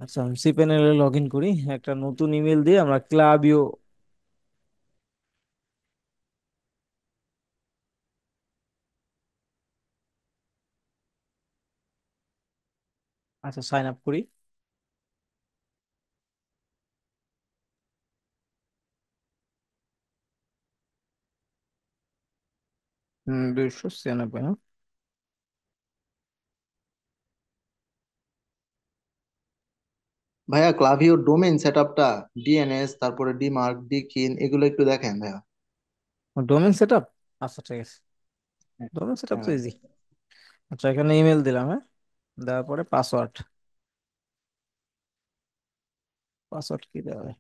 আচ্ছা, আমি সিপ্যানেলে log in করি। একটা নতুন ইমেল দিয়ে আমরা ক্লাবিও। আচ্ছা, সাইন আপ করি। 296, হ্যাঁ। ভাইয়া ক্লাভিও ডোমেইন সেটআপটা, ডিএনএস, তারপরে ডিমার্ক, ডিকিন, এগুলো একটু দেখেন ভাইয়া। Domain set up. আচ্ছা, ঠিক আছে। ডোমেন সেট আপ তো হ্যাঁ। ইজি। আচ্ছা, এখানে ইমেল দিলাম, হ্যাঁ। দেওয়ার পরে পাসওয়ার্ড। পাসওয়ার্ড কি দেওয়া হয়?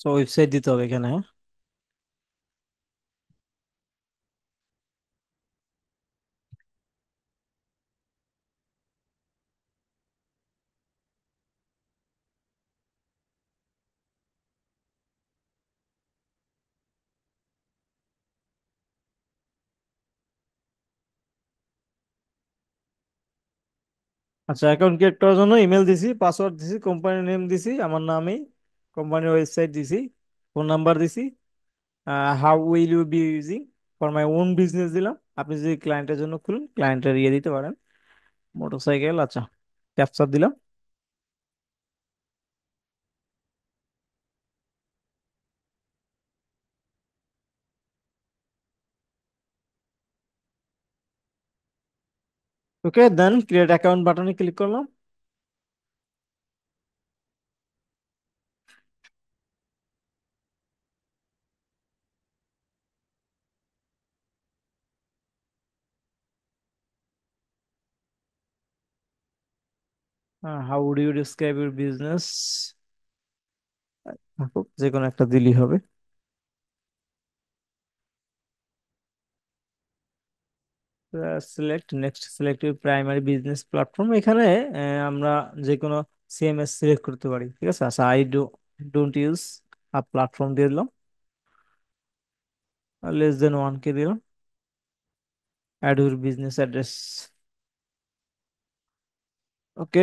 তো ওয়েবসাইট দিতে হবে এখানে, হ্যাঁ। আচ্ছা, অ্যাকাউন্ট ক্রিয়েট করার জন্য ইমেল দিছি, পাসওয়ার্ড দিছি, কোম্পানির নেম দিছি আমার নামেই, কোম্পানির ওয়েবসাইট দিছি, ফোন নাম্বার দিছি। How will you be using for my own business দিলাম। আপনি যদি ক্লায়েন্টের জন্য খুলেন, ক্লায়েন্টের ইয়ে দিতে পারেন। মোটরসাইকেল, আচ্ছা। ক্যাপচার দিলাম। ওকে, দেন ক্রিয়েট অ্যাকাউন্ট বাটনে ক্লিক করলাম। How would you describe your business, যে কোনো একটা দিলেই হবে। Select next, select your primary business platform. এখানে আমরা যে কোনো সিএমএস সিলেক্ট করতে পারি, ঠিক আছে। আচ্ছা, I don't use a platform দিয়ে দিলাম। less than 1 কে দিলাম। Add your business address. Okay.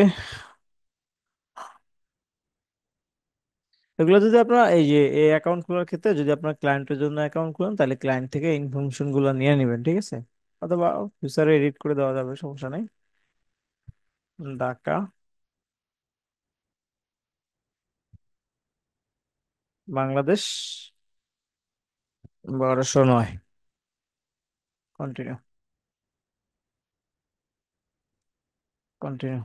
এগুলো যদি আপনার এই যে এই অ্যাকাউন্ট খোলার ক্ষেত্রে যদি আপনার ক্লায়েন্টের জন্য অ্যাকাউন্ট খুলেন, তাহলে ক্লায়েন্ট থেকে ইনফরমেশন গুলো নিয়ে নেবেন, ঠিক আছে। অথবা ফিউচারে এডিট করে দেওয়া যাবে, সমস্যা নেই। ঢাকা, বাংলাদেশ, 1209। Continue, continue.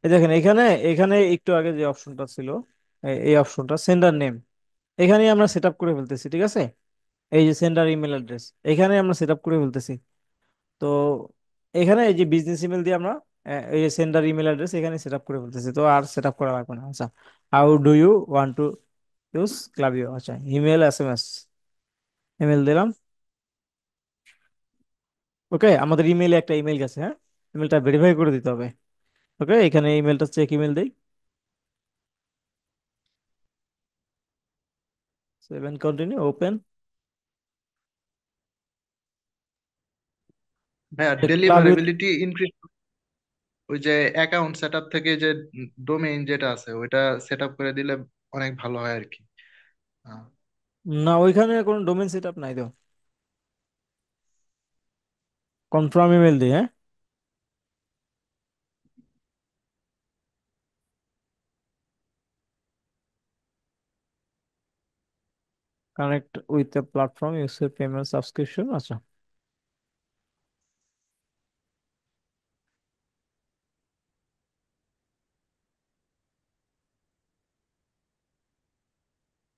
এই দেখেন, এখানে এখানে একটু আগে যে অপশনটা ছিল, এই অপশনটা সেন্ডার নেম, এখানে আমরা সেট আপ করে ফেলতেছি, ঠিক আছে। এই যে সেন্ডার ইমেল অ্যাড্রেস, এখানে আমরা সেট আপ করে ফেলতেছি। তো এখানে এই যে বিজনেস ইমেল দিয়ে আমরা এই যে সেন্ডার ইমেল অ্যাড্রেস এখানে সেট আপ করে ফেলতেছি, তো আর সেট আপ করা লাগবে না। আচ্ছা, how do you want to use Klaviyo. আচ্ছা, ইমেল, এসএমএস। ইমেল দিলাম। ওকে, আমাদের ইমেইলে একটা ইমেল গেছে, হ্যাঁ। ইমেলটা ভেরিফাই করে দিতে হবে। ওকে, এখানে ইমেলটা চেক ইমেল দেই। 7 কন্টিনিউ, ওপেন। ভাইয়া ক্লাবিও। ডেলিভারেবিলিটি ইনক্রিজ, ওই যে অ্যাকাউন্ট সেটআপ থেকে যে ডোমেইন যেটা আছে ওইটা সেটআপ করে দিলে অনেক ভালো হয় আর কি। আহ, না, ওইখানে কোনো ডোমেন সেট আপ নাই তো। কনফার্ম ইমেল দিই, হ্যাঁ। কানেক্ট উইথ দ্য প্ল্যাটফর্ম, ইউসের পেমেন্ট সাবস্ক্রিপশন, আচ্ছা।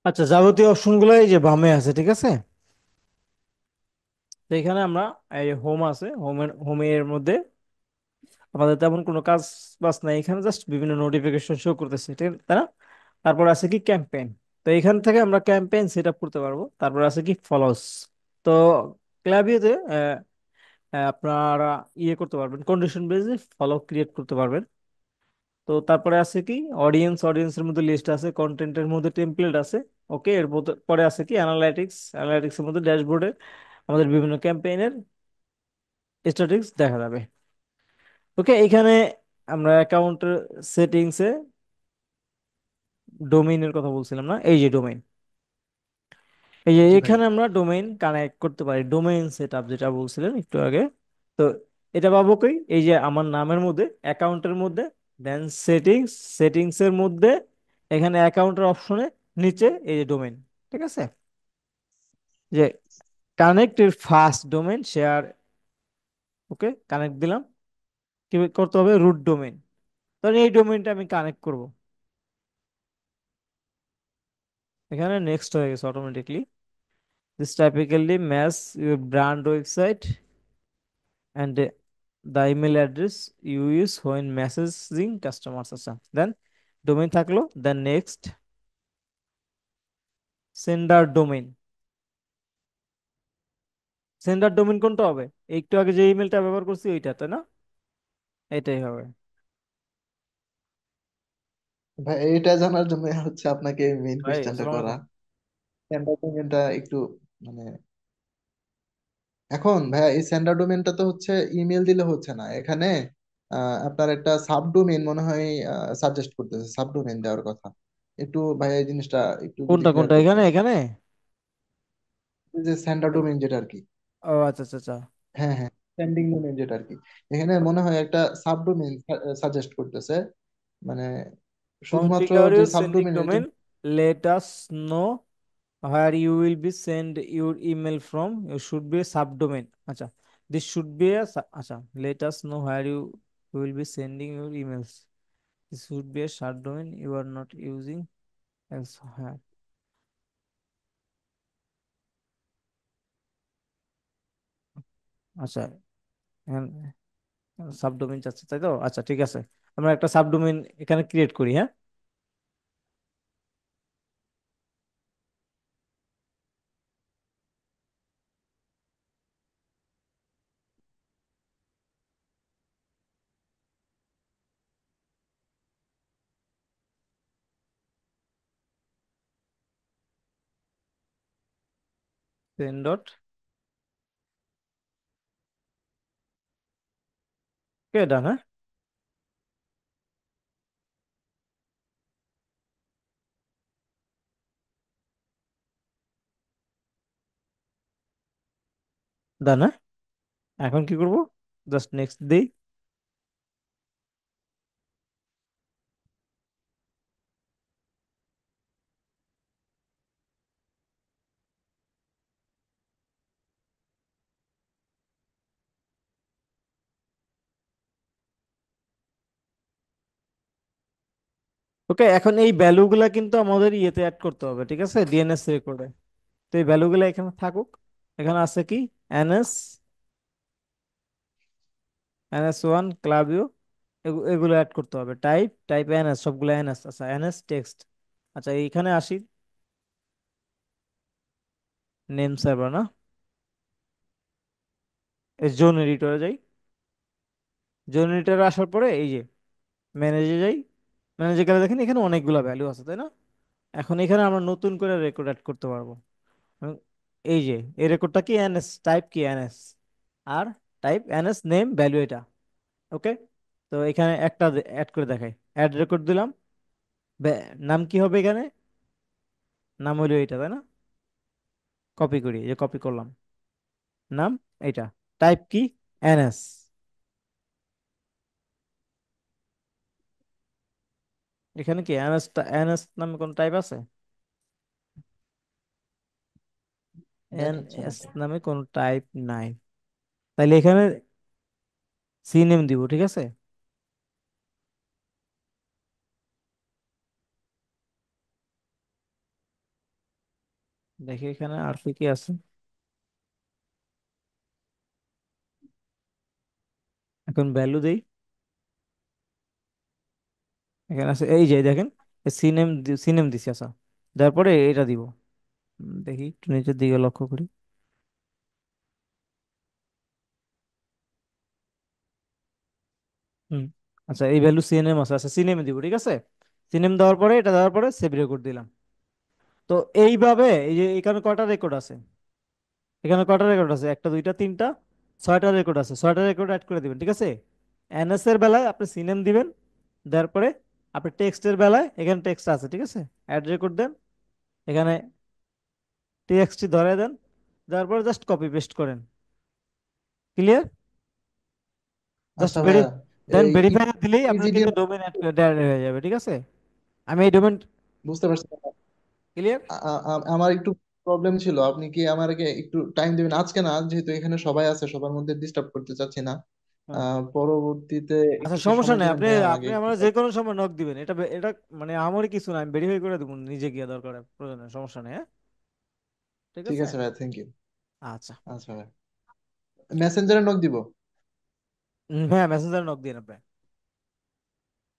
আচ্ছা, যাবতীয় অপশন গুলো এই যে বামে আছে, ঠিক আছে। তো এখানে আমরা এই হোম আছে, হোমের মধ্যে আমাদের তেমন কোনো কাজ বাজ নাই, এখানে জাস্ট বিভিন্ন নোটিফিকেশন শো করতেছে, ঠিক তাই না? তারপর আছে কি ক্যাম্পেইন। তো এখান থেকে আমরা ক্যাম্পেইন সেট আপ করতে পারবো। তারপর আছে কি ফলোস। তো ক্লাবিওতে আপনারা ইয়ে করতে পারবেন, কন্ডিশন বেসে ফলো ক্রিয়েট করতে পারবেন। তো তারপরে আছে কি অডিয়েন্সের মধ্যে লিস্ট আছে, কন্টেন্টের মধ্যে টেমপ্লেট আছে। ওকে, পরে আছে কি অ্যানালাইটিক্সের মধ্যে ড্যাশবোর্ডে আমাদের বিভিন্ন ক্যাম্পেইনের স্ট্যাটিস্টিক্স দেখা যাবে। ওকে, এখানে আমরা অ্যাকাউন্টের সেটিংসে ডোমেইনের কথা বলছিলাম না, এই যে ডোমেইন, এই যে জি ভাই। এখানে আমরা ডোমেইন কানেক্ট করতে পারি, ডোমেইন সেট আপ যেটা বলছিলেন একটু আগে। তো এটা পাবো কই, এই যে আমার নামের মধ্যে, অ্যাকাউন্টের মধ্যে, দেন সেটিংসের মধ্যে, এখানে অ্যাকাউন্টের অপশনে নিচে এই যে ডোমেইন, ঠিক আছে। যে কানেক্ট এর ফার্স্ট ডোমেইন শেয়ার, ওকে কানেক্ট দিলাম। কি করতে হবে, রুট ডোমেইন। ধরেন এই ডোমেইনটা আমি কানেক্ট করব, এখানে নেক্সট হয়ে গেছে automatically. This typically match your brand website and the email address you use when messaging customers, আচ্ছা দেন ডোমেইন থাকলো, then next sender domain. Sender domain কোনটা হবে, একটু আগে যে ইমেলটা ব্যবহার করছি ওইটা, তাই না? এটাই হবে। ভাই এটা জানার জন্য হচ্ছে আপনাকে মেইন ভাই কোয়েশ্চেনটা আসসালামু করা। আলাইকুম। সেন্ডার ডোমেনটা একটু মানে, এখন ভাইয়া এই সেন্ডার ডোমেনটা তো হচ্ছে ইমেল দিলে হচ্ছে না এখানে। আপনার একটা সাবডোমেন মনে হয় সাজেস্ট করতেছে, সাবডোমেন দেওয়ার কথা। একটু ভাইয়া এই জিনিসটা একটু যদি কোনটা ক্লিয়ার কোনটা, এখানে করতেন। এখানে এই যে সেন্ডার ডোমেন যেটা আর কি। ও আচ্ছা আচ্ছা আচ্ছা। হ্যাঁ হ্যাঁ, সেন্ডিং ডোমেন যেটা আর কি। এখানে মনে হয় একটা সাবডোমেন সাজেস্ট করতেছে, মানে শুধুমাত্র কনফিগার যে ইউর সেন্ডিং সাবডোমেনের ডোমেইন, জন্য। Let us no where you will be send your email from, you should be a subdomain, আচ্ছা this should be a আচ্ছা let us know where you will be sending your emails, this should be a subdomain you are not using else, হ্যাঁ আচ্ছা, subdomain চাচ্ছে তাই তো, আচ্ছা ঠিক আছে। আমরা একটা সাবডোমেইন এখানে ক্রিয়েট করি, হ্যাঁ। সেন্ড ডট, কে ডান, হ্যাঁ ডান, হ্যাঁ। এখন কি করব, জাস্ট নেক্সট দিই। ওকে, এখন এই ভ্যালুগুলা কিন্তু আমাদের ইয়েতে অ্যাড করতে হবে, ঠিক আছে, ডিএনএস রেকর্ডে। তো এই ভ্যালুগুলো এখানে থাকুক। এখানে আছে কি এনএস, এনএস 1 ক্লাবিও, এগুলো অ্যাড করতে হবে। টাইপ এনএস, সবগুলো এনএস, আচ্ছা এনএস টেক্সট। আচ্ছা এইখানে আসি, নেম সার্ভার না, এই জোন এডিটরে যাই। জোন এডিটরে আসার পরে এই যে ম্যানেজে যাই। ম্যানেজে গেলে দেখেন এখানে অনেকগুলো ভ্যালু আছে, তাই না? এখন এখানে আমরা নতুন করে রেকর্ড অ্যাড করতে পারবো। এবং এই যে এই রেকর্ডটা কি এনএস, টাইপ কি এনএস, আর টাইপ এনএস নেম ভ্যালু এটা। ওকে, তো এখানে একটা অ্যাড করে দেখাই, অ্যাড রেকর্ড দিলাম। নাম কি হবে এখানে, নাম হইলো এটা, তাই না? কপি করি, যে কপি করলাম নাম এটা, টাইপ কি এনএস। এখানে কি এনএস, এনএস নামে কোন টাইপ আছে? দেখাচ্ছে না এনএস তো। নামে কোন টাইপ নাই। তাইলে এখানে সি নেম দিব, ঠিক আছে। দেখি এখানে আর কি কি আছে। এখন ভ্যালু দেই। এখানে আছে এই যে দেখেন, সিনেম, সিনেম দিছি। আচ্ছা, তারপরে এটা দিব। দেখি একটু নিচের দিকে লক্ষ্য করি। হুম। আচ্ছা, এই ভ্যালু সিএনএম আছে। আচ্ছা, সিনেমে দিব, ঠিক আছে। সিনেম দেওয়ার পরে, এটা দেওয়ার পরে সেভ রেকর্ড দিলাম। তো এইভাবে এই যে এখানে কয়টা রেকর্ড আছে, এখানে কয়টা রেকর্ড আছে, একটা দুইটা তিনটা, ছয়টা রেকর্ড আছে। ছয়টা রেকর্ড অ্যাড করে দিবেন, ঠিক আছে। এনএস এর বেলায় আপনি সিনেম দিবেন, দেওয়ার পরে আপনি টেক্সটের বেলায় এখানে টেক্সট আছে, ঠিক আছে, অ্যাড রেকর্ড দেন। এখানে টেক্সটটি ধরে দেন, দেওয়ার পরে জাস্ট কপি পেস্ট করেন। ক্লিয়ার? জাস্ট আচ্ছা ভেরি, ভাইয়া, দেন এই ভেরিফাই দিলেই আপনার কিন্তু ইজিডিএম ডোমেন হয়ে যাবে, ঠিক আছে। আমি এই ডোমেন, বুঝতে পারছি। ক্লিয়ার। আমার একটু প্রবলেম ছিল, আপনি কি আমাকে একটু টাইম দিবেন? আজকে না, যেহেতু এখানে সবাই আছে, সবার মধ্যে ডিস্টার্ব করতে চাচ্ছি না। পরবর্তীতে আচ্ছা, একটু কি সমস্যা সময় নেই, দিবেন আপনি ভাইয়া আমাকে আপনি একটু? আমার যে কোনো সময় নক দিবেন। এটা এটা মানে আমারই কিছু না, আমি ভেরিফাই করে দেবো নিজে গিয়ে, দরকার প্রয়োজন নেই, সমস্যা নেই, হ্যাঁ। ঠিক ঠিক আছে। আছে ভাইয়া, থ্যাংক ইউ। আচ্ছা। আচ্ছা ভাইয়া, মেসেঞ্জারে নক দিব? হ্যাঁ, মেসেঞ্জারে নক দিন আপনি।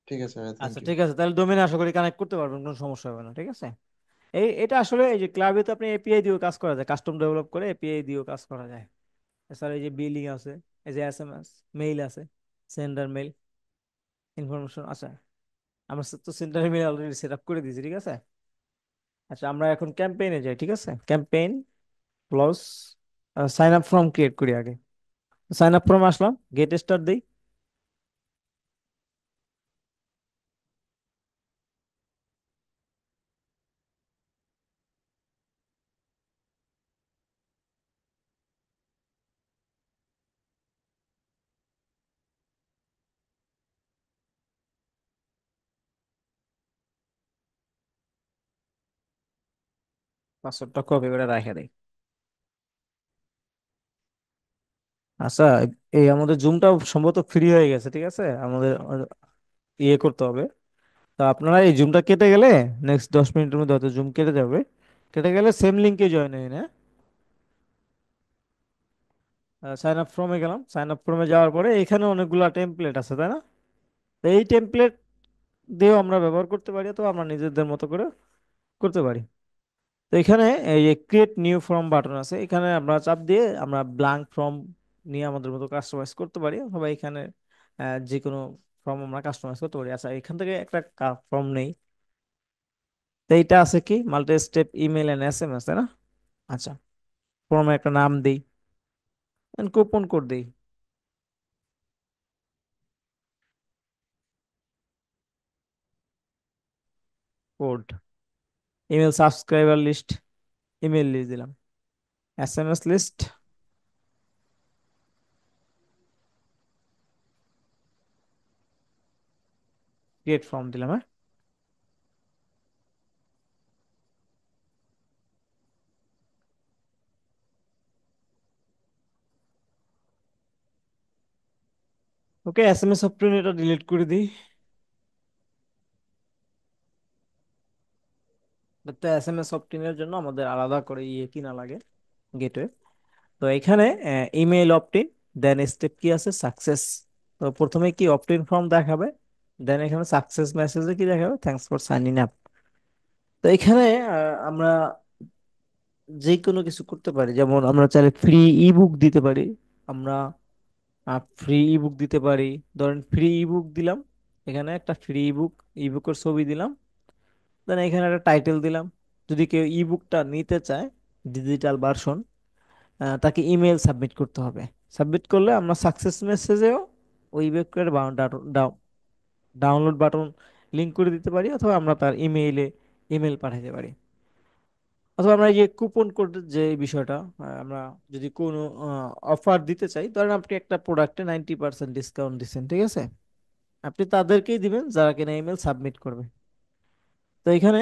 ঠিক আছে ভাইয়া, থ্যাংক আচ্ছা, ইউ। ঠিক আছে, তাহলে ডোমেনে আশা করি কানেক্ট করতে পারবেন, কোনো সমস্যা হবে না, ঠিক আছে। এটা আসলে এই যে ক্লাবে তো আপনি এপিআই দিয়েও কাজ করা যায়, কাস্টম ডেভেলপ করে এপিআই দিয়েও কাজ করা যায়। এছাড়া এই যে বিলিং আছে, এই যে এসএমএস, মেইল আছে, সেন্ডার মেইল ইনফরমেশন আছে। আমরা তো sender mail already set up করে দিয়েছি, ঠিক আছে। আচ্ছা, আমরা এখন ক্যাম্পেইনে যাই, ঠিক আছে। Campaign plus sign up form create করি আগে। সাইন আপ ফর্ম আসলাম, গেট স্টার্ট দিই। পাসওয়ার্ডটা কপি করে রেখে দিই। আচ্ছা, এই আমাদের জুমটা সম্ভবত ফ্রি হয়ে গেছে, ঠিক আছে। আমাদের ইয়ে করতে হবে। তো আপনারা এই জুমটা কেটে গেলে, নেক্সট 10 মিনিটের মধ্যে হয়তো জুম কেটে যাবে। কেটে গেলে সেম লিঙ্কে জয়েন হয়ে, হ্যাঁ। সাইন আপ ফর্মে গেলাম, সাইন আপ ফর্মে যাওয়ার পরে এখানে অনেকগুলা টেমপ্লেট আছে, তাই না। তো এই টেমপ্লেট দিয়েও আমরা ব্যবহার করতে পারি, তো আমরা নিজেদের মতো করে করতে পারি। তো এখানে এই যে ক্রিয়েট নিউ ফর্ম বাটন আছে, এখানে আমরা চাপ দিয়ে আমরা ব্ল্যাঙ্ক ফর্ম নিয়ে আমাদের মতো কাস্টমাইজ করতে পারি, অথবা এখানে যে কোনো ফর্ম আমরা কাস্টমাইজ করতে পারি। আচ্ছা, এখান থেকে একটা ফর্ম নেই। তো এইটা আছে কি, multi step email and SMS, তাই না। আচ্ছা, ফর্মে একটা নাম দিই, কুপন কোড দিই। Code, email subscriber list, email list দিলাম, এসএমএস লিস্ট, ক্রিয়েট ফর্ম দিলাম, হ্যাঁ। ওকে, এসএমএস অপশন এটা ডিলিট করে দিই। তো এসএমএস অপটিনের জন্য আমাদের আলাদা করে ইয়ে কিনা লাগে, গেটওয়ে। তো এখানে ইমেইল অপটিন, দেন স্টেপ কি আছে, সাকসেস। তো প্রথমে কি অপটিন ফর্ম দেখাবে, দেন এখানে সাকসেস মেসেজে কি দেখাবে, থ্যাঙ্কস ফর সাইনিং আপ। তো এখানে আমরা যে কোনো কিছু করতে পারি, যেমন আমরা চাইলে ফ্রি ইবুক দিতে পারি। আমরা ফ্রি ইবুক দিতে পারি। ধরেন ফ্রি ইবুক দিলাম, এখানে একটা ফ্রি ইবুক, ইবুকের ছবি দিলাম, দেন এখানে একটা টাইটেল দিলাম। যদি কেউ ইবুকটা নিতে চায়, ডিজিটাল ভার্সন, তাকে ইমেল সাবমিট করতে হবে। সাবমিট করলে আমরা সাকসেস মেসেজেও ওই ইবুকের ডাউনলোড বাটন লিংক করে দিতে পারি, অথবা আমরা তার ইমেইলে ইমেল পাঠাতে পারি। অথবা আমরা এই যে কুপন কোড যে বিষয়টা, আমরা যদি কোনো অফার দিতে চাই, ধরেন আপনি একটা প্রোডাক্টে 90% ডিসকাউন্ট দিচ্ছেন, ঠিক আছে। আপনি তাদেরকেই দিবেন যারা কিনা ইমেল সাবমিট করবে। তো এখানে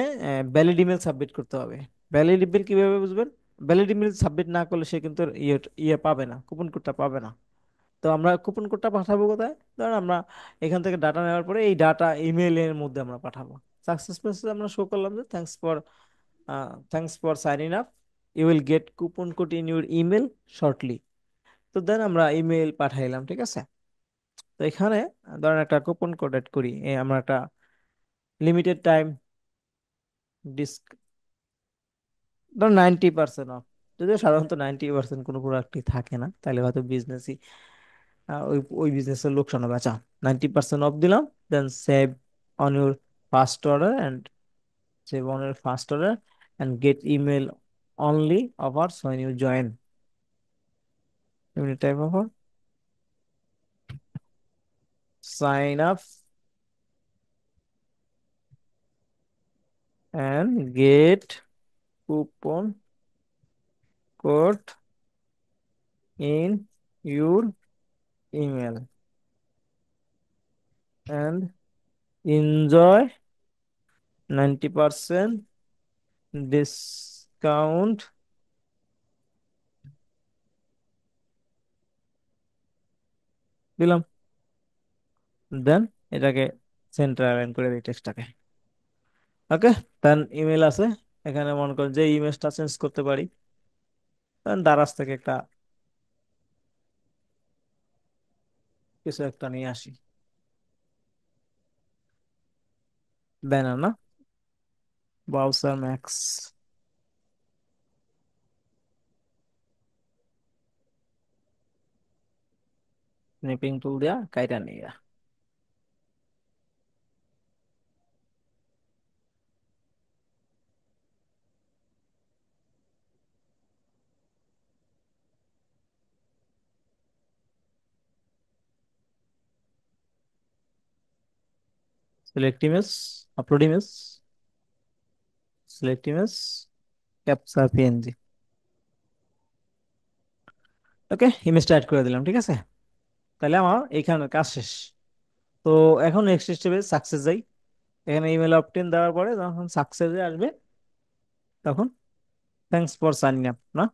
ভ্যালিড ইমেল সাবমিট করতে হবে। ভ্যালিড ইমেল কিভাবে বুঝবেন? ভ্যালিড ইমেল সাবমিট না করলে সে কিন্তু ইয়ে পাবে না, কুপন কোডটা পাবে না। তো আমরা কুপন কোডটা পাঠাবো কোথায়? ধরেন আমরা এখান থেকে ডাটা নেওয়ার পরে এই ডাটা ইমেইলের মধ্যে আমরা পাঠাবো। সাকসেস মেসেজ আমরা শো করলাম যে thanks for signing up, you will get coupon code in your email shortly. তো দেন আমরা ইমেল পাঠাইলাম, ঠিক আছে। তো এখানে ধরেন একটা কুপন কোড এড করি, আমরা একটা লিমিটেড টাইম ডিসক, ধর 90% অফ। যদিও সাধারণত 90% কোনো প্রোডাক্টই থাকে না, তাহলে হয়তো বিজনেসই ওই ওই বিজনেসের লোকসান হবে। আচ্ছা, 90% অফ দিলাম। Then save on your first order and save on your first order and get email only offers when you join limited time offer, sign up and get coupon code in your email and enjoy 90% discount। দিলাম। দেন এটাকে centre align করে দিই টেক্সটটাকে। ওকে। দেন email আছে, এখানে মনে করেন যে ইমেজটা চেঞ্জ করতে পারি। দেন দারাজ থেকে একটা কিছু একটা নিয়ে আসি, ব্যানার না, ব্রাউজার ম্যাক্স, স্নিপিং টুল দিয়া কাইটা নিয়ে। Select image, upload image, select image, capture PNG. Okay, ইমেজটা অ্যাড করে দিলাম, ঠিক আছে। তাহলে আমার এইখানে কাজ শেষ। তো এখন নেক্সট স্টেপে সাকসেস যাই। এখানে ইমেল অপটেন দেওয়ার পরে যখন সাকসেসে আসবে, তখন থ্যাঙ্কস ফর সাইনিং আপ না,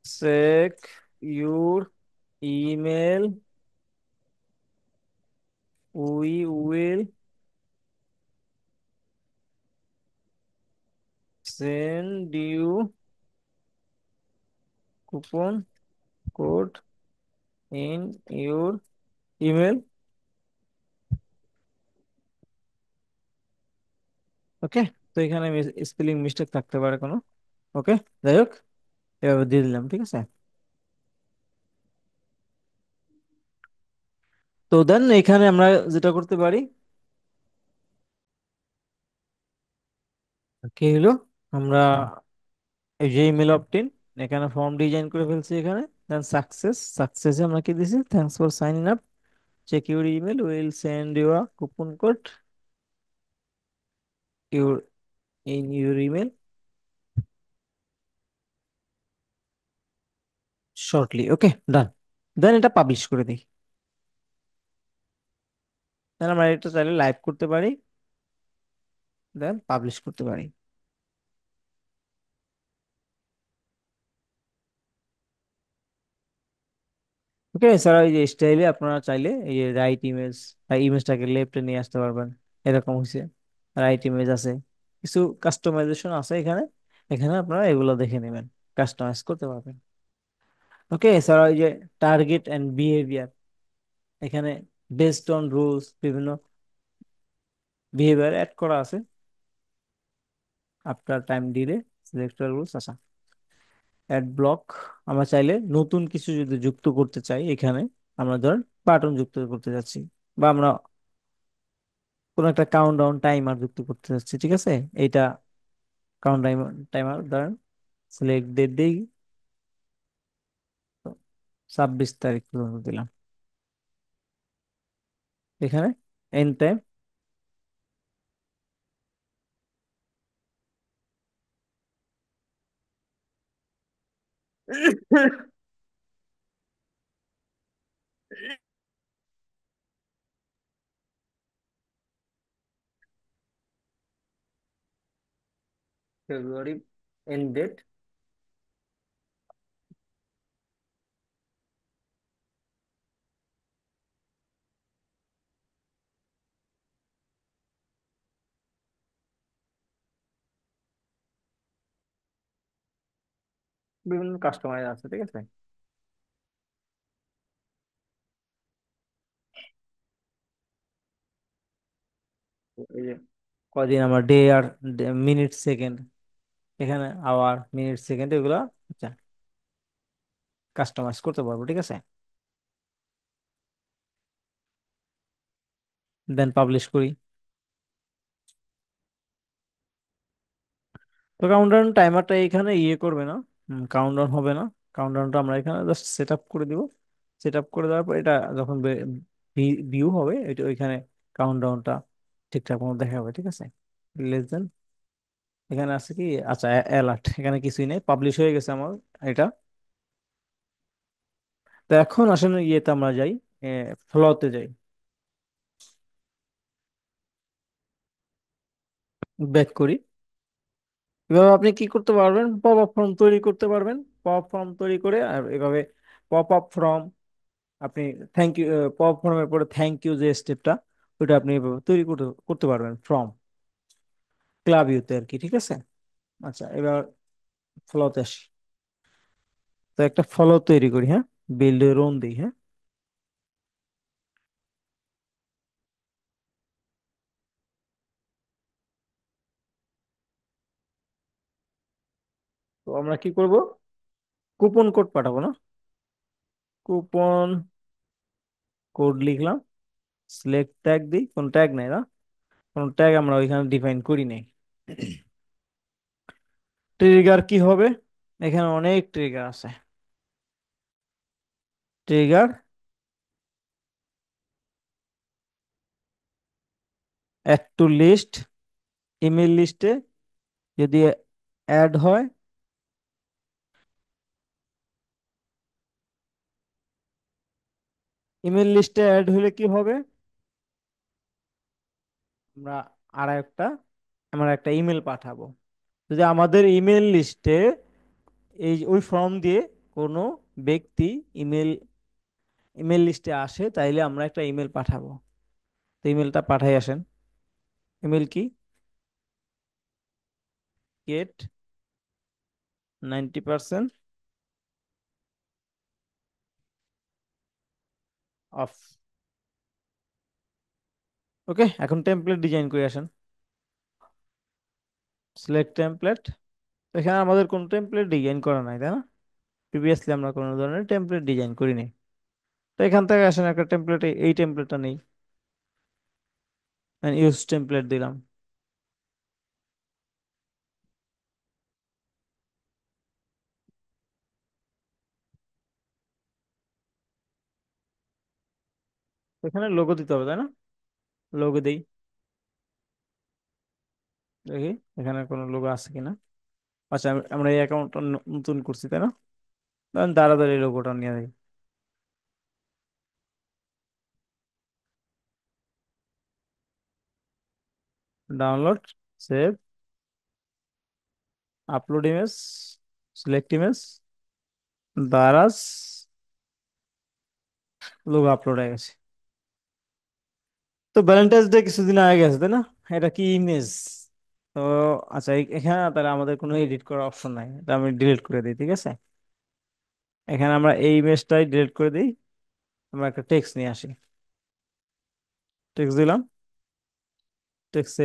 check your email, we will send you coupon code in your email. Okay. তো এখানে স্পেলিং মিস্টেক থাকতে পারে কোনো। ওকে, যাই হোক, এভাবে দিয়ে দিলাম, ঠিক আছে। তো দেন এখানে আমরা যেটা করতে পারি, কি হলো, আমরা এই যে ইমেল অপটিন, এখানে ফর্ম ডিজাইন করে ফেলছি এখানে। দেন সাকসেসে আমরা কি দিছি, thanks for signing up, check your email, will send you a coupon code your in your email shortly. Okay, done. Then এটা পাবলিশ করে দিই। দেন আমরা এটা চাইলে লাইভ করতে পারি, দেন পাবলিশ করতে পারি। ওকে, এছাড়া এই যে স্টাইলে আপনারা চাইলে এই যে রাইট ইমেজ, ইমেজটাকে লেফটে নিয়ে আসতে পারবেন, এরকম হয়েছে। রাইট ইমেজ আছে, কিছু কাস্টমাইজেশন আছে এখানে। এখানে আপনারা এগুলো দেখে নেবেন, কাস্টমাইজ করতে পারবেন। ওকে, এছাড়া এই যে টার্গেট এন্ড বিহেভিয়ার, এখানে বেসড অন রুলস বিভিন্ন বিহেভিয়ার অ্যাড করা আছে। আফটার টাইম দিলে সিলেক্ট রুলস আসা, অ্যাড ব্লক, আমরা চাইলে নতুন কিছু যদি যুক্ত করতে চাই এখানে, আমরা ধরেন বাটন যুক্ত করতে যাচ্ছি, বা আমরা কোন একটা কাউন্টডাউন টাইমার যুক্ত করতে যাচ্ছি, ঠিক আছে। এইটা কাউন্ট টাইমার ধরেন সিলেক্ট ডেট দিই, 26 তারিখ পর্যন্ত দিলাম এখানে, end time. February end date. বিভিন্ন কাস্টমাইজ আছে, ঠিক আছে। তো এই যে কদিন আমার ডে আর মিনিট সেকেন্ড, এখানে আওয়ার মিনিট সেকেন্ড এগুলো আচ্ছা কাস্টমাইজ করতে পারবো, ঠিক আছে। দেন পাবলিশ করি। তো কাউন্টডাউন টাইমারটা এখানে ইয়ে করবে না, কাউন্টডাউন হবে না। কাউন্টডাউনটা আমরা এখানে জাস্ট সেট আপ করে দিব। সেট আপ করে দেওয়ার পর এটা যখন ভিউ হবে এটা ওইখানে কাউন্টডাউনটা ঠিকঠাক মতো দেখাবে, ঠিক আছে। লেস দেন, এখানে আছে কি, আচ্ছা অ্যালার্ট, এখানে কিছুই নেই, পাবলিশ হয়ে গেছে আমার এটা। তো এখন আসলে ইয়েতে আমরা যাই, ফ্লোতে যাই, ব্যাক করি। এভাবে আপনি কি করতে পারবেন, পপ আপ ফর্ম তৈরি করতে পারবেন। পপ আপ ফর্ম তৈরি করে আর এভাবে পপ আপ ফর্ম আপনি থ্যাংক ইউ, পপ ফর্মের পরে থ্যাংক ইউ যে স্টেপটা, ওটা আপনি এভাবে তৈরি করতে করতে পারবেন ফ্রম ক্লাব ইউতে আর কি, ঠিক আছে। আচ্ছা এবার ফলোতে আসি। তো একটা ফলো তৈরি করি, হ্যাঁ, বিল্ড রোন দিই, হ্যাঁ। তো আমরা কি করব, কুপন কোড পাঠাবো না, কুপন কোড লিখলাম, সিলেক্ট ট্যাগ দিই, কোন ট্যাগ নাই না, কোন ট্যাগ আমরা ওইখানে ডিফাইন করি নাই। ট্রিগার কি হবে, এখানে অনেক ট্রিগার আছে। Trigger add to list, email লিস্টে যদি অ্যাড হয়, ইমেল লিস্টে অ্যাড হলে কি হবে, আমরা আর একটা আমরা একটা ইমেল পাঠাবো। যদি আমাদের ইমেল লিস্টে এই ওই ফর্ম দিয়ে কোনো ব্যক্তি ইমেল ইমেল লিস্টে আসে, তাইলে আমরা একটা ইমেল পাঠাবো। তো ইমেলটা পাঠাই আসেন। ইমেল কি, গেট 90% অফ। ওকে, এখন টেমপ্লেট ডিজাইন করে আসেন। Select template. এখানে আমাদের কোনো টেমপ্লেট ডিজাইন করা নাই, তাই না? প্রিভিয়াসলি আমরা কোনো ধরনের টেমপ্লেট ডিজাইন করিনি। তো এখান থেকে আসেন একটা টেমপ্লেট, এই টেমপ্লেটটা নেই, ইউজ টেমপ্লেট দিলাম। এখানে লোগো দিতে হবে, তাই না? লোগো দেই, দেখি এখানে কোনো লোগো আছে কিনা। আচ্ছা আমরা এই অ্যাকাউন্টটা নতুন করছি, তাই না? তাড়াতাড়ি লোগোটা নিয়ে যাই। Download, save, upload image, select image, Daraz, logo upload হয়ে গেছে। তো ভ্যালেন্টাইন্স ডে কিছুদিন আগে গেছে, তাই না? এটা কি ইমেজ? তো আচ্ছা এখানে তাহলে আমাদের কোনো এডিট করার অপশন নাই, এটা আমি ডিলিট করে দিই, ঠিক আছে। এখানে আমরা এই ইমেজটাই ডিলিট করে দিই। আমরা একটা টেক্সট নিয়ে আসি, টেক্সট দিলাম। টেক্সটে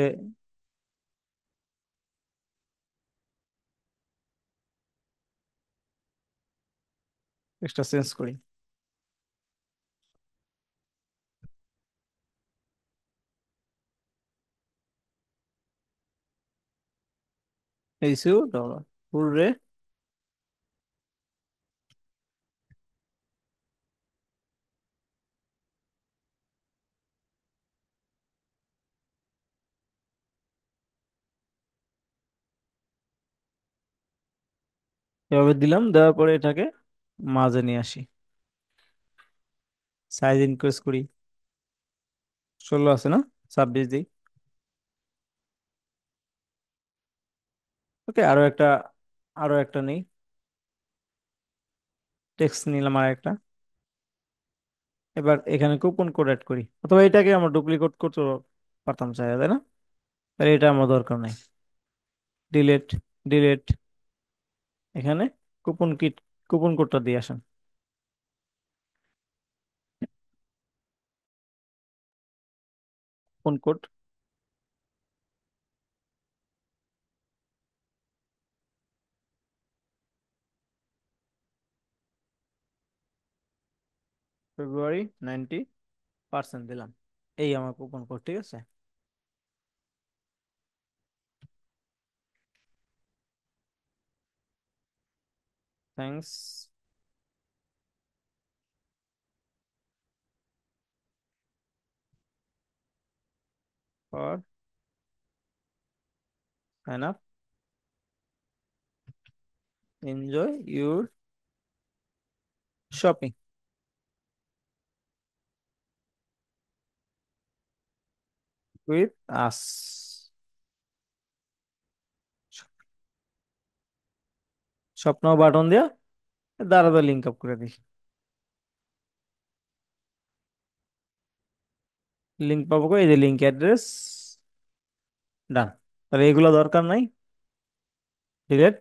টেক্সটটা চেঞ্জ করি। এইসু ডলার হুররে। এভাবে দিলাম, দেওয়ার পরে এটাকে মাঝে নিয়ে আসি, সাইজ ইনক্রিজ করি। 16 আছে না, 26 দিই। ওকে, আরো একটা নেই, টেক্সট নিলাম আর একটা। এবার এখানে কুপন কোড অ্যাড করি, অথবা এটাকে আমরা ডুপ্লিকেট করতে পারতাম চাই, তাই না? তাহলে এটা আমার দরকার নাই। ডিলেট, ডিলেট, এখানে কুপন কিট, কুপন কোডটা দিয়ে আসেন। Coupon code. ফেব্রুয়ারি 90% দিলাম। এই আমার কুপন কোড, ঠিক আছে। Thanks for sign up, enjoy your shopping with us. স্বপ্ন বাটন দিয়া দাঁড়াতে লিঙ্ক আপ করে দিই। লিঙ্ক পাবো কই? এই যে লিঙ্ক অ্যাড্রেস। ডান। তাহলে এগুলো দরকার নাই, ডিলেট।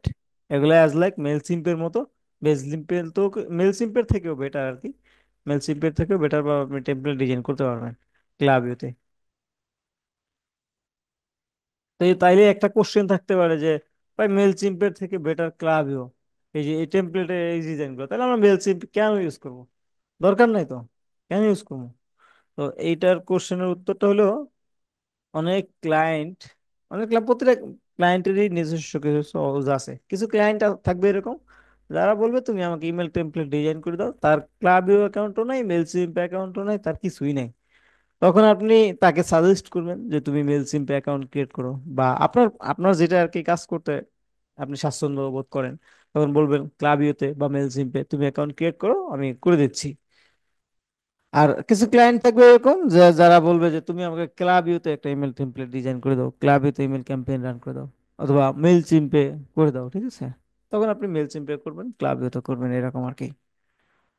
এগুলো অ্যাজ লাইক মেল সিম্পের মতো। মেল সিম্পের তো, মেল সিম্পের থেকেও বেটার আর কি। মেল সিম্পের থেকেও বেটার বা আপনি টেমপ্লেট ডিজাইন করতে পারবেন ক্লাব ইউতে। তো তাইলে একটা কোশ্চেন থাকতে পারে যে ভাই মেল সিম্পের থেকে বেটার ক্লাব ইউ, এই যে এই টেমপ্লেটের এই ডিজাইন গুলো, তাহলে আমরা মেল সিম্প কেন ইউজ করব? দরকার নাই তো, কেন ইউজ করবো? তো এইটার কোশ্চেনের উত্তরটা হলো অনেক ক্লায়েন্ট, প্রতিটা ক্লায়েন্টেরই নিজস্ব কিছু সহজ আছে। কিছু ক্লায়েন্ট থাকবে এরকম যারা বলবে তুমি আমাকে ইমেল টেমপ্লেট ডিজাইন করে দাও, তার ক্লাব অ্যাকাউন্টও নাই, মেল সিম্প অ্যাকাউন্টও নাই, তার কিছুই নাই। তখন আপনি তাকে সাজেস্ট করবেন যে তুমি মেল সিম্প অ্যাকাউন্ট ক্রিয়েট করো, বা আপনার আপনার যেটা আর কি কাজ করতে আপনি স্বাচ্ছন্দ্য বোধ করেন, তখন বলবেন ক্লাব ইউতে বা মেল সিম্পে তুমি অ্যাকাউন্ট ক্রিয়েট করো, আমি করে দিচ্ছি। আর কিছু ক্লায়েন্ট থাকবে এরকম যে যারা বলবে যে তুমি আমাকে ক্লাব ইউতে একটা ইমেল টেমপ্লেট ডিজাইন করে দাও, ক্লাব ইউতে ইমেল ক্যাম্পেইন রান করে দাও, অথবা মেল চিম্পে করে দাও, ঠিক আছে। তখন আপনি মেল চিম্পে করবেন, ক্লাব ইউতে করবেন, এরকম আর কি।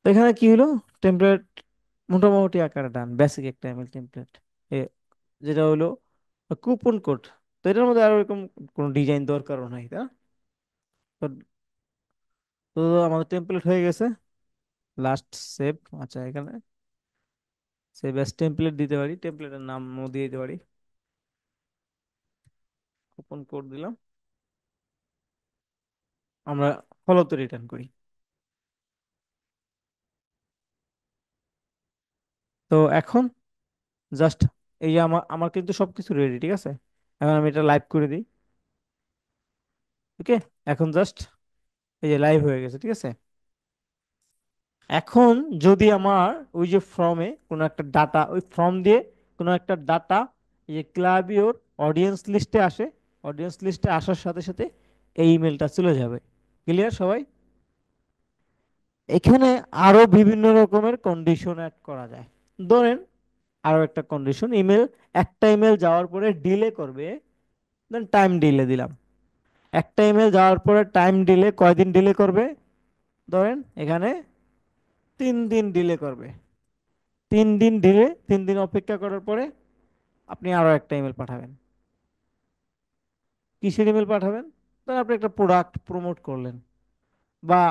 তো এখানে কি হলো, টেমপ্লেট মোটামুটি আকারে ডান, বেসিক একটা ইমেল টেমপ্লেট, যেটা হলো কুপন কোড। তো এটার মধ্যে আর এরকম কোনো ডিজাইন দরকারও নাই, তাই না? তো তো আমাদের টেমপ্লেট হয়ে গেছে। Last save. আচ্ছা, এখানে সেভ অ্যাজ টেমপ্লেট দিতে পারি, টেমপ্লেটের নামও দিয়ে দিতে পারি। কুপন কোড দিলাম, আমরা ফলোতে রিটার্ন করি। তো এখন জাস্ট এই যে আমার আমার কিন্তু সবকিছু রেডি, ঠিক আছে। এখন আমি এটা লাইভ করে দিই। ওকে, এখন জাস্ট এই যে লাইভ হয়ে গেছে, ঠিক আছে। এখন যদি আমার ওই যে ফর্মে কোনো একটা ডাটা, ওই ফর্ম দিয়ে কোনো একটা ডাটা এই যে ক্লাবিওর অডিয়েন্স লিস্টে আসে, অডিয়েন্স লিস্টে আসার সাথে সাথে এই ইমেলটা চলে যাবে। ক্লিয়ার সবাই? এখানে আরো বিভিন্ন রকমের কন্ডিশন অ্যাড করা যায়। ধরেন আরো একটা কন্ডিশন, ইমেল, একটা ইমেল যাওয়ার পরে ডিলে করবে, দেন টাইম ডিলে দিলাম। একটা ইমেল যাওয়ার পরে টাইম ডিলে কয়দিন ডিলে করবে? ধরেন এখানে 3 দিন ডিলে করবে। 3 দিন ডিলে, 3 দিন অপেক্ষা করার পরে আপনি আরো একটা ইমেল পাঠাবেন। কিসের ইমেল পাঠাবেন? ধরেন আপনি একটা প্রোডাক্ট প্রমোট করলেন, বা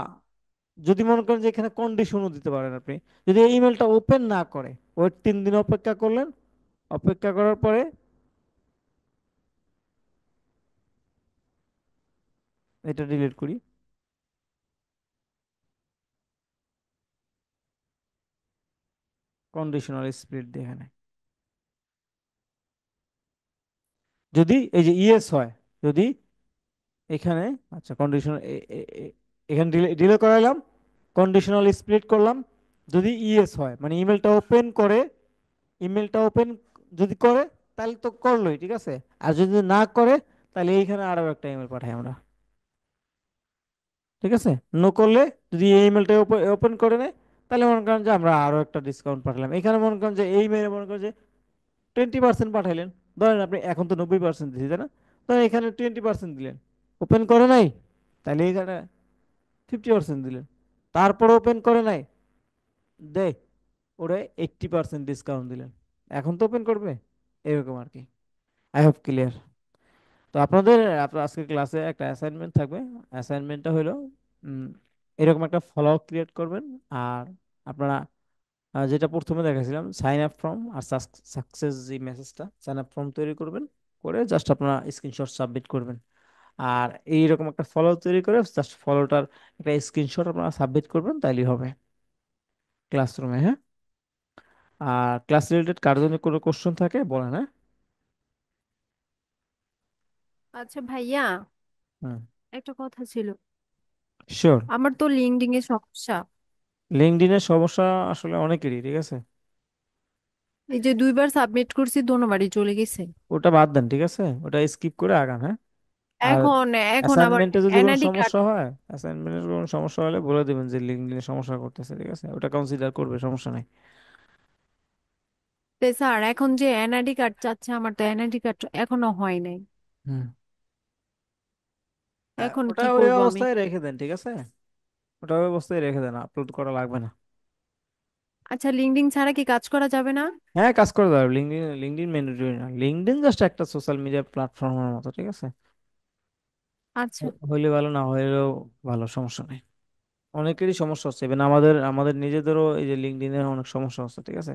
যদি মনে করেন যে এখানে কন্ডিশনও দিতে পারেন আপনি, যদি এই ইমেলটা ওপেন না করে, ওই 3 দিন অপেক্ষা করলেন, অপেক্ষা করার পরে এটা ডিলিট করি। কন্ডিশনাল স্প্লিট দিয়ে এখানে যদি এই যে ইয়েস হয়, যদি এখানে, আচ্ছা কন্ডিশনাল, এখানে ডিলে করাইলাম, কন্ডিশনাল স্প্লিট করলাম। যদি ইয়েস হয় মানে ইমেলটা ওপেন করে, ইমেলটা ওপেন যদি করে তাহলে তো করলোই, ঠিক আছে। আর যদি না করে তাহলে এইখানে আরো একটা ইমেল পাঠাই আমরা, ঠিক আছে। নো করলে, যদি এই ইমেলটা ওপেন করে নেয়, তাহলে মনে করেন যে আমরা আরো একটা ডিসকাউন্ট পাঠালাম। এখানে মনে করেন যে এই মেলে মনে করেন যে 20% পাঠাইলেন। ধরেন আপনি এখন তো 90% দিচ্ছি, তাই না? ধরেন এখানে 20% দিলেন, ওপেন করে নাই, তাহলে এখানে 50% দিলেন। তারপর ওপেন করে নাই, দে ওরে 80% ডিসকাউন্ট দিলেন। এখন তো ওপেন করবে, এরকম আর কি। I hope clear. তো আপনাদের, আপনার আজকের ক্লাসে একটা অ্যাসাইনমেন্ট থাকবে। অ্যাসাইনমেন্টটা হলো এরকম একটা ফলো ক্রিয়েট করবেন। আর আপনারা যেটা প্রথমে দেখাছিলাম সাইন আপ ফর্ম আর সাকসেস যে মেসেজটা, সাইন আপ ফর্ম তৈরি করবেন, করে জাস্ট আপনারা স্ক্রিনশট সাবমিট করবেন। আর এইরকম একটা ফলো তৈরি করে জাস্ট ফলোটার একটা স্ক্রিনশট আপনারা সাবমিট করবেন, তাইলেই হবে ক্লাসরুমে। হ্যাঁ, আর ক্লাস রিলেটেড কার জন্য কোনো কোশ্চেন থাকে বলেন, হ্যাঁ। আচ্ছা ভাইয়া, হুম। একটা কথা ছিল। শিওর। আমার তো লিঙ্কডইন এ সমস্যা। লিঙ্কডইনের সমস্যা আসলে অনেকেরই, ঠিক আছে। এই যে 2বার সাবমিট করছি, দোনোবারই চলে গেছে। ওটা বাদ দেন, ঠিক আছে, ওটা স্কিপ করে আগান, হ্যাঁ। আর এখন এখন আবার অ্যাসাইনমেন্টে যদি কোনো এনআইডি কার্ড সমস্যা হয়, অ্যাসাইনমেন্টের কোনো সমস্যা হলে বলে দেবেন যে লিঙ্কডইনে সমস্যা করতেছে, ঠিক আছে, ওটা কনসিডার করবে, সমস্যা নেই। স্যার, এখন যে এনআইডি কার্ড চাচ্ছে, আমার তো এনআইডি কার্ড এখনো হয় নাই। হুম। এখন ওটা কি ওই করব আমি? অবস্থায় রেখে দেন, ঠিক আছে, ওটা ওই অবস্থায় রেখে দেন, আপলোড করা লাগবে না। আচ্ছা, লিঙ্কডইন ছাড়া কি কাজ করা যাবে না? হ্যাঁ, কাজ করে দেবে। লিঙ্কডইন, লিঙ্কডইন ম্যান্ডেটরি না, লিঙ্কডইন জাস্ট একটা সোশ্যাল মিডিয়া প্ল্যাটফর্মের মতো, ঠিক আছে। আচ্ছা। হইলে ভালো, না হইলেও ভালো, সমস্যা নেই। অনেকেরই সমস্যা হচ্ছে, ইভেন আমাদের আমাদের নিজেদেরও এই যে লিঙ্কডইনের অনেক সমস্যা হচ্ছে, ঠিক আছে।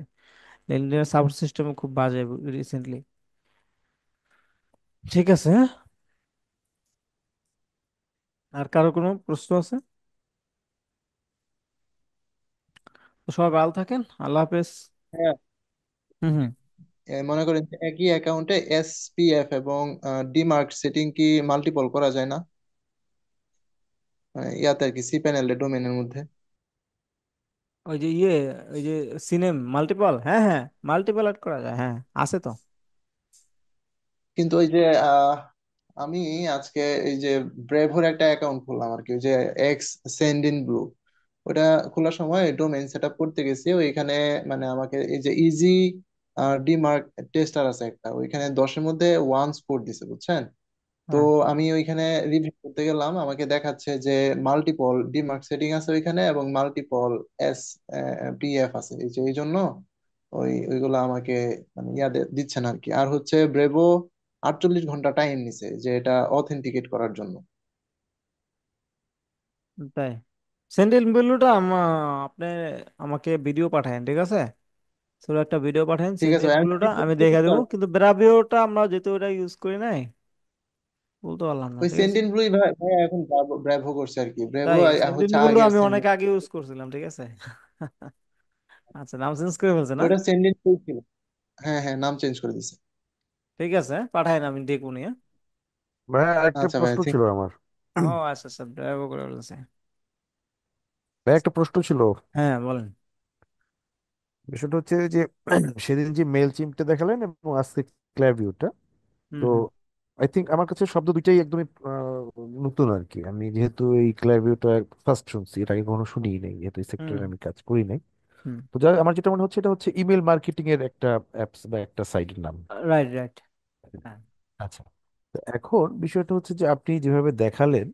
লিঙ্কডইনের সাপোর্ট সিস্টেম খুব বাজে রিসেন্টলি। ঠিক আছে, হ্যাঁ? আর কারো কোনো প্রশ্ন আছে? তো সবাই ভালো থাকেন, আল্লাহ হাফেজ। হ্যাঁ, হুম হুম। মনে করেন যে একই অ্যাকাউন্টে এসপিএফ এবং ডিমার্ক সেটিং কি মাল্টিপল করা যায় না? মানে ইয়াতে আর কি, সি প্যানেলের ডোমেনের মধ্যে। ওই যে ওই যে সিনেম মাল্টিপল, হ্যাঁ হ্যাঁ, মাল্টিপল অ্যাড করা যায়, হ্যাঁ, আছে তো। কিন্তু ওই যে আমি আজকে এই যে ব্রেভোর একটা অ্যাকাউন্ট খুললাম আর কি, ওই যে এক্স সেন্ড ইন ব্লু, ওটা খোলার সময় ডোমেইন সেট আপ করতে গেছি ওইখানে, মানে আমাকে এই যে ইজি ডিমার্ক টেস্টার আছে একটা, ওইখানে 10-এর মধ্যে ওয়ান স্কোর দিছে, বুঝছেন? তো হ্যাঁ, আমি ওইখানে রিভিউ করতে গেলাম, আমাকে দেখাচ্ছে যে মাল্টিপল ডিমার্ক সেটিং আছে ওইখানে এবং মাল্টিপল এস পিএফ আছে, এই যে এই জন্য ওইগুলো আমাকে মানে দিচ্ছে না আর কি। আর হচ্ছে ব্রেভো 48 ঘন্টা টাইম নিছে যে এটা অথেন্টিকেট করার জন্য। তাই। স্যান্ডেল বেলুটা আপনি আমাকে ভিডিও পাঠায়েন, ঠিক আছে, ছোট একটা ভিডিও পাঠান ঠিক আছে স্যান্ডেল ভাই, আমি বেলুটা, edit আমি করতে দেখে দেবো। পারবো। কিন্তু ব্রাভিওটা আমরা যেহেতু ওটা ইউজ করি নাই, বলতে পারলাম না, ওই ঠিক আছে। সেন্টিন ব্লুই ভাই ভাই এখন ব্রেভো করছে আর কি, ব্রেভো তাই স্যান্ডেল হচ্ছে বেলু আগের আমি অনেক সেন্টিন। আগে ইউজ করছিলাম, ঠিক আছে। আচ্ছা, নাম চেঞ্জ করে ফেলছে না? ওইটা সেন্টিন ব্লুই ছিল। হ্যাঁ হ্যাঁ, নাম চেঞ্জ করে দিছে। ঠিক আছে, পাঠায়েন, আমি দেখবো নিয়ে। ভাই আরেকটা আচ্ছা ভাই, প্রশ্ন ছিল আমার। ও আচ্ছা আচ্ছা, ড্রাইভ করে ফেলছে। ভাই একটা প্রশ্ন ছিল। হ্যাঁ, বলেন। বিষয়টা হচ্ছে যে সেদিন যে মেল চিমটা দেখালেন এবং আজকে ক্ল্যাভিউটা, হুম তো হুম আই থিঙ্ক আমার কাছে শব্দ দুইটাই একদমই নতুন আর কি। আমি যেহেতু এই ক্ল্যাভিউটা ফার্স্ট শুনছি, এটা আগে কখনো শুনিই নাই, যেহেতু এই হুম সেক্টরে আমি কাজ করি নাই। হুম। তো যা আমার যেটা মনে হচ্ছে এটা হচ্ছে ইমেল মার্কেটিং এর একটা অ্যাপস বা একটা সাইটের নাম। Right right. হ্যাঁ। আচ্ছা, তো এখন বিষয়টা হচ্ছে যে আপনি যেভাবে দেখালেন,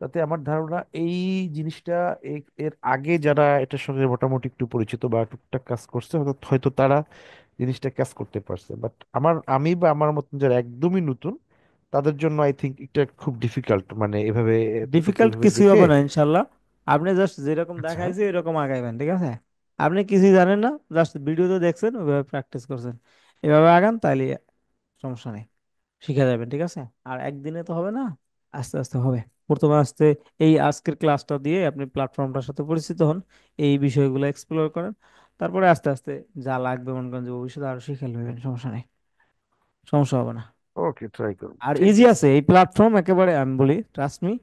তাতে আমার ধারণা এই জিনিসটা এর আগে যারা এটার সঙ্গে মোটামুটি একটু পরিচিত বা টুকটাক কাজ করছে, হয়তো হয়তো তারা জিনিসটা কাজ করতে পারছে, বাট আমি বা আমার মতন যারা একদমই নতুন, তাদের জন্য আই থিঙ্ক এটা খুব ডিফিকাল্ট, মানে এভাবে এতটুকু ডিফিকাল্ট এভাবে কিছুই দেখে। হবে না ইনশাল্লাহ। আপনি জাস্ট যেরকম আচ্ছা, দেখাইছে এরকম আগাইবেন, ঠিক আছে। আপনি কিছুই জানেন না, জাস্ট ভিডিওতে দেখছেন, ওইভাবে প্র্যাকটিস করছেন, এভাবে আগান, তাইলে সমস্যা নেই, শিখে যাবেন, ঠিক আছে। আর একদিনে তো হবে না, আস্তে আস্তে হবে। প্রথমে আস্তে এই আজকের ক্লাসটা দিয়ে আপনি প্ল্যাটফর্মটার সাথে পরিচিত হন, এই বিষয়গুলো এক্সপ্লোর করেন, তারপরে আস্তে আস্তে যা লাগবে মনে করেন যে ভবিষ্যতে আরো শিখে নেবেন, সমস্যা নেই, সমস্যা হবে না। ওকে, ট্রাই করবো, আর ঠিক ইজি আছে। আছে এই প্ল্যাটফর্ম, একেবারে আমি বলি ট্রাস্ট মি।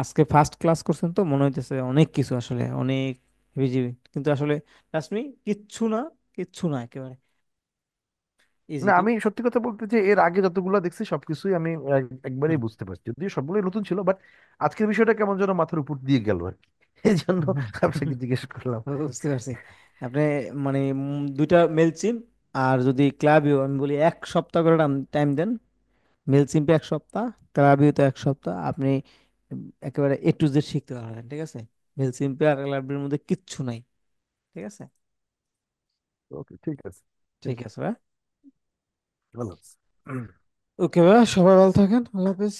আজকে ফার্স্ট ক্লাস করছেন তো মনে হইতেছে অনেক কিছু, আসলে অনেক হিজিবি, কিন্তু আসলে ট্রাস্ট মি কিচ্ছু না, কিচ্ছু না, একেবারে ইজি, না, ঠিক। আমি সত্যি কথা বলতে যে এর আগে যতগুলো দেখছি সবকিছুই আমি একবারেই হুম। বুঝতে পারছি, যদিও সবগুলোই নতুন ছিল, বাট আজকের বিষয়টা কেমন যেন মাথার উপর দিয়ে গেল আর কি। এই জন্য আপনাকে জিজ্ঞেস করলাম। বুঝতে পারছি। আপনি মানে দুইটা মেল চিম, আর যদি ক্লাবিও আমি বলি 1 সপ্তাহ করে টাইম দেন। মেল চিম্পে 1 সপ্তাহ, ক্লাবিওতে 1 সপ্তাহ, আপনি একেবারে এ টু জেড শিখতে পারবেন, ঠিক আছে। মেল চিম্পে আর ক্লাবির মধ্যে কিচ্ছু নাই, ঠিক আছে। ওকে, ঠিক আছে, ঠিক থ্যাংক ইউ, আছে ভাই। ভালো আছে। ওকে ভাই, সবাই ভালো থাকেন, আল্লাহ হাফেজ।